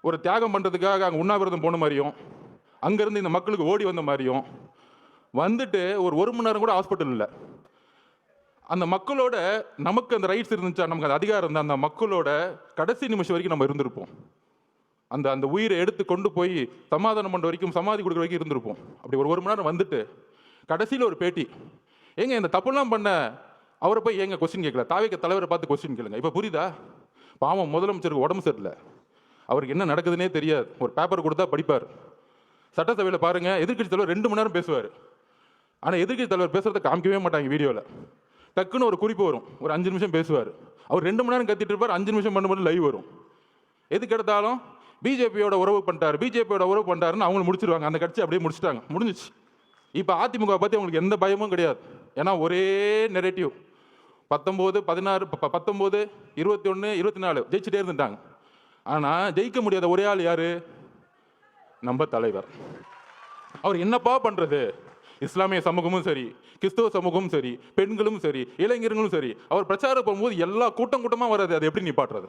ஒரு தியாகம் பண்ணுறதுக்காக அங்கே உண்ணாவிரதம் போன மாதிரியும், அங்கேருந்து இந்த மக்களுக்கு ஓடி வந்த மாதிரியும் வந்துட்டு ஒரு மணி நேரம் கூட ஹாஸ்பிட்டல் இல்லை. அந்த மக்களோட நமக்கு அந்த ரைட்ஸ் இருந்துச்சா, நமக்கு அந்த அதிகாரம் இருந்தால் அந்த மக்களோட கடைசி நிமிஷம் வரைக்கும் நம்ம இருந்திருப்போம். அந்த அந்த உயிரை எடுத்து கொண்டு போய் சமாதானம் பண்ணுற வரைக்கும், சமாதி கொடுக்குற வரைக்கும் இருந்திருப்போம். அப்படி ஒரு மணி நேரம் வந்துட்டு கடைசியில் ஒரு பேட்டி, ஏங்க இந்த தப்புலாம் பண்ண அவரை போய் ஏங்க கொஸ்டின் கேட்கல, தாவேக தலைவரை பார்த்து கொஸ்டின் கேளுங்க. இப்போ புரியுதா? பாவம் முதலமைச்சருக்கு உடம்பு சரியில்லை, அவருக்கு என்ன நடக்குதுன்னே தெரியாது, ஒரு பேப்பர் கொடுத்தா படிப்பார். சட்டசபையில் பாருங்க, எதிர்க்கட்சி தலைவர் 2 மணி நேரம் பேசுவார். ஆனால் எதிர்க்கட்சி தலைவர் பேசுறதை காமிக்கவே மாட்டாங்க வீடியோவில். டக்குன்னு ஒரு குறிப்பு வரும், ஒரு 5 நிமிஷம் பேசுவார். அவர் 2 மணி நேரம் கத்திட்டு இருப்பார், 5 நிமிஷம் பண்ண லைவ் வரும். எதுக்கு எடுத்தாலும் பிஜேபியோட உறவு பண்ணிட்டாருன்னு அவங்க முடிச்சிருவாங்க. அந்த கட்சி அப்படியே முடிச்சுட்டாங்க, முடிஞ்சிச்சு. இப்போ அதிமுக பற்றி அவங்களுக்கு எந்த பயமும் கிடையாது. ஏன்னா ஒரே நெரேட்டிவ் 19, 16, 19, 21, 24 ஜெயிச்சுட்டே இருந்துட்டாங்க. ஆனால் ஜெயிக்க முடியாத ஒரே ஆள் யாரு? நம்ம தலைவர். அவர் என்னப்பா பண்றது? இஸ்லாமிய சமூகமும் சரி, கிறிஸ்தவ சமூகமும் சரி, பெண்களும் சரி, இளைஞர்களும் சரி, அவர் பிரச்சாரம் போகும்போது எல்லா கூட்டமாக வராது. அது எப்படி நிப்பாட்டுறது?